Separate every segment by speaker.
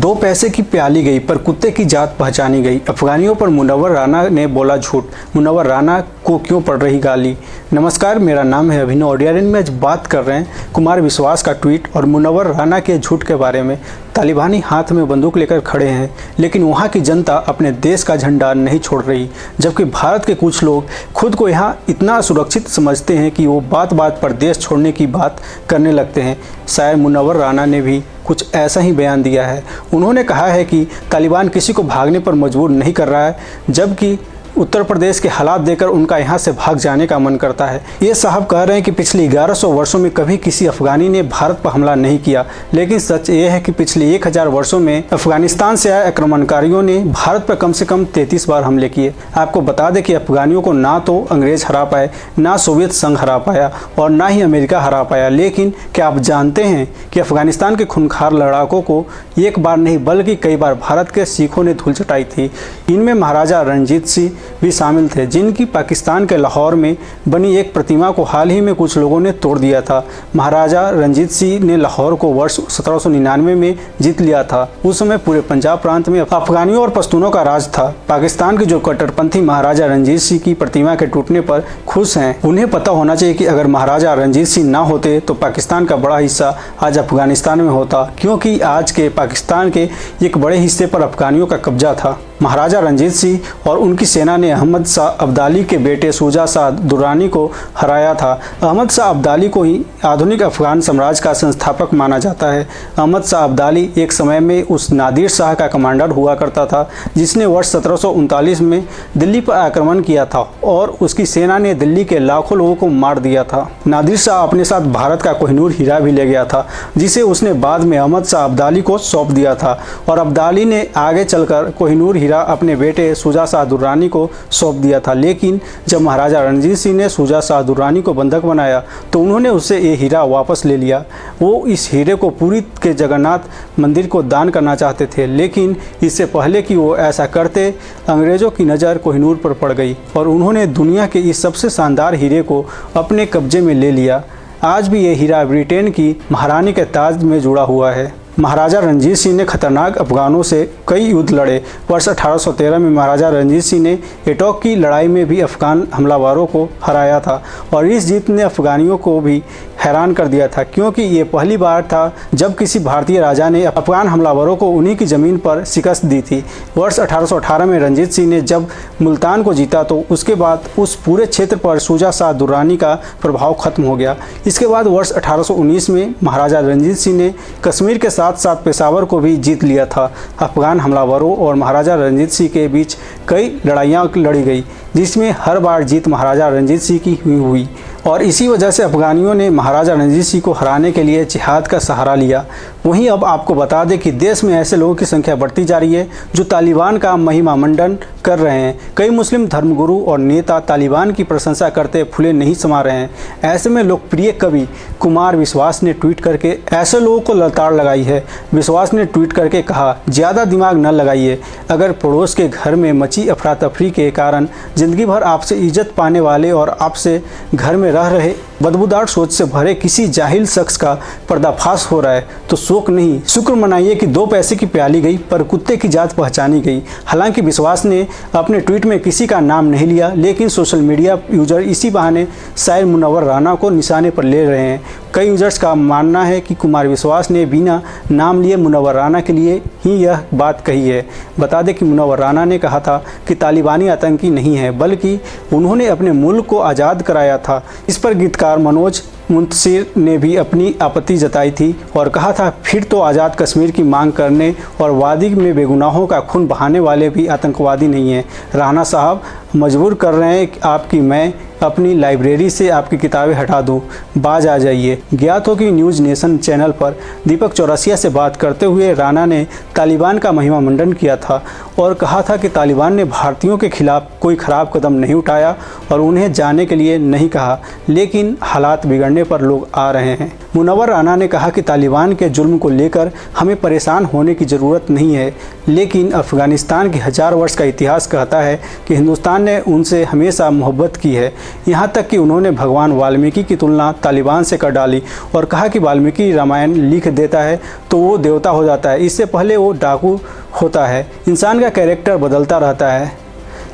Speaker 1: दो पैसे की प्याली गई पर कुत्ते की जात पहचानी गई। अफगानियों पर मुनव्वर राना ने बोला झूठ, मुनव्वर राना को क्यों पड़ रही गाली। नमस्कार, मेरा नाम है अभिनव ओडियारिन में आज बात कर रहे हैं कुमार विश्वास का ट्वीट और मुनव्वर राना के झूठ के बारे में। तालिबानी हाथ में बंदूक लेकर खड़े हैं, लेकिन वहाँ की जनता अपने देश का झंडा नहीं छोड़ रही, जबकि भारत के कुछ लोग खुद को यहाँ इतना सुरक्षित समझते हैं कि वो बात बात पर देश छोड़ने की बात करने लगते हैं। शायद मुनव्वर राना ने भी कुछ ऐसा ही बयान दिया है। उन्होंने कहा है कि तालिबान किसी को भागने पर मजबूर नहीं कर रहा है, जबकि उत्तर प्रदेश के हालात देखकर उनका यहाँ से भाग जाने का मन करता है। ये साहब कह रहे हैं कि पिछले 1100 वर्षों में कभी किसी अफगानी ने भारत पर हमला नहीं किया, लेकिन सच ये है कि पिछले 1000 वर्षों में अफगानिस्तान से आए आक्रमणकारियों ने भारत पर कम से कम 33 बार हमले किए। आपको बता दें कि अफगानियों को ना तो अंग्रेज हरा पाए, ना सोवियत संघ हरा पाया और ना ही अमेरिका हरा पाया। लेकिन क्या आप जानते हैं कि अफगानिस्तान के खूंखार लड़ाकों को एक बार नहीं बल्कि कई बार भारत के सिखों ने धूल चटाई थी। इनमें महाराजा रणजीत सिंह भी शामिल थे, जिनकी पाकिस्तान के लाहौर में बनी एक प्रतिमा को हाल ही में कुछ लोगों ने तोड़ दिया था। महाराजा रणजीत सिंह ने लाहौर को वर्ष 1799 में जीत लिया था। उस समय पूरे पंजाब प्रांत में अफगानियों और पश्तूनों का राज था। पाकिस्तान के जो कट्टरपंथी महाराजा रणजीत सिंह की प्रतिमा के टूटने पर खुश हैं, उन्हें पता होना चाहिए कि अगर महाराजा रणजीत सिंह ना होते तो पाकिस्तान का बड़ा हिस्सा आज अफगानिस्तान में होता, क्योंकि आज के पाकिस्तान के एक बड़े हिस्से पर अफगानियों का कब्जा था। महाराजा रणजीत सिंह और उनकी सेना ने अहमद शाह अब्दाली के बेटे शुजा शाह दुर्रानी को हराया था। अहमद शाह अब्दाली को ही आधुनिक अफगान साम्राज्य का संस्थापक माना जाता है। अहमद शाह अब्दाली एक समय में उस नादिर शाह का कमांडर हुआ करता था, जिसने वर्ष 1739 में दिल्ली पर आक्रमण किया था और उसकी सेना ने दिल्ली के लाखों लोगों को मार दिया था। नादिर शाह अपने साथ भारत का कोहिनूर हीरा भी ले गया था, जिसे उसने बाद में अहमद शाह अब्दाली को सौंप दिया था और अब्दाली ने आगे चलकर कोहिनूर हीरा अपने बेटे शुजा शाह दुर्रानी को सौंप दिया था। लेकिन जब महाराजा रणजीत सिंह ने शुजा शाह दुर्रानी को बंधक बनाया तो उन्होंने उससे ये हीरा वापस ले लिया। वो इस हीरे को पुरी के जगन्नाथ मंदिर को दान करना चाहते थे, लेकिन इससे पहले कि वो ऐसा करते अंग्रेज़ों की नज़र कोहिनूर पर पड़ गई और उन्होंने दुनिया के इस सबसे शानदार हीरे को अपने कब्जे में ले लिया। आज भी ये हीरा ब्रिटेन की महारानी के ताज में जुड़ा हुआ है। महाराजा रणजीत सिंह ने खतरनाक अफगानों से कई युद्ध लड़े। वर्ष 1813 में महाराजा रणजीत सिंह ने एटोक की लड़ाई में भी अफगान हमलावरों को हराया था और इस जीत ने अफगानियों को भी हैरान कर दिया था, क्योंकि ये पहली बार था जब किसी भारतीय राजा ने अफगान हमलावरों को उन्हीं की ज़मीन पर शिकस्त दी थी। वर्ष 1818 में रणजीत सिंह ने जब मुल्तान को जीता तो उसके बाद उस पूरे क्षेत्र पर शुजा शाह दुर्रानी का प्रभाव खत्म हो गया। इसके बाद वर्ष 1819 में महाराजा रणजीत सिंह ने कश्मीर के साथ साथ पेशावर को भी जीत लिया था। अफगान हमलावरों और महाराजा रणजीत सिंह के बीच कई लड़ाइयाँ लड़ी गई, जिसमें हर बार जीत महाराजा रणजीत सिंह की हुई और इसी वजह से अफगानियों ने महाराजा रणजीत सिंह को हराने के लिए जिहाद का सहारा लिया। वहीं अब आपको बता दें कि देश में ऐसे लोगों की संख्या बढ़ती जा रही है जो तालिबान का महिमा मंडन कर रहे हैं। कई मुस्लिम धर्मगुरु और नेता तालिबान की प्रशंसा करते फूले नहीं समा रहे हैं। ऐसे में लोकप्रिय कवि कुमार विश्वास ने ट्वीट करके ऐसे लोगों को लताड़ लगाई है। विश्वास ने ट्वीट करके कहा, ज़्यादा दिमाग न लगाइए। अगर पड़ोस के घर में मची अफरा तफरी के कारण ज़िंदगी भर आपसे इज्जत पाने वाले और आपसे घर में रह रहे बदबूदार सोच से भरे किसी जाहिल शख्स का पर्दाफाश हो रहा है तो शोक नहीं, शुक्र मनाइए कि दो पैसे की प्याली गई पर कुत्ते की जात पहचानी गई। हालांकि विश्वास ने अपने ट्वीट में किसी का नाम नहीं लिया, लेकिन सोशल मीडिया यूजर इसी बहाने शायद मुनव्वर राना को निशाने पर ले रहे हैं। कई यूजर्स का मानना है कि कुमार विश्वास ने बिना नाम लिए मुनव्वर राना के लिए ही यह बात कही है। बता दें कि मुनव्वर राना ने कहा था कि तालिबानी आतंकी नहीं है, बल्कि उन्होंने अपने मुल्क को आज़ाद कराया था। इस पर गीतकार मनोज मुंतशिर ने भी अपनी आपत्ति जताई थी और कहा था, फिर तो आज़ाद कश्मीर की मांग करने और वादी में बेगुनाहों का खून बहाने वाले भी आतंकवादी नहीं हैं। राणा साहब मजबूर कर रहे हैं कि आपकी मैं अपनी लाइब्रेरी से आपकी किताबें हटा दूं, बाज आ जाइए। ज्ञात हो कि न्यूज़ नेशन चैनल पर दीपक चौरसिया से बात करते हुए राणा ने तालिबान का महिमा मंडन किया था और कहा था कि तालिबान ने भारतीयों के खिलाफ कोई ख़राब कदम नहीं उठाया और उन्हें जाने के लिए नहीं कहा, लेकिन हालात बिगड़ने पर लोग आ रहे हैं। मुनव्वर राना ने कहा कि तालिबान के जुल्म को लेकर हमें परेशान होने की ज़रूरत नहीं है, लेकिन अफ़गानिस्तान के 1000 वर्ष का इतिहास कहता है कि हिंदुस्तान ने उनसे हमेशा मोहब्बत की है। यहाँ तक कि उन्होंने भगवान वाल्मीकि की तुलना तालिबान से कर डाली और कहा कि वाल्मीकि रामायण लिख देता है तो वो देवता हो जाता है, इससे पहले वो डाकू होता है। इंसान का कैरेक्टर बदलता रहता है।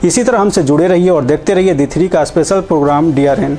Speaker 1: इसी तरह हमसे जुड़े रहिए और देखते रहिए दी3 का स्पेशल प्रोग्राम DRN।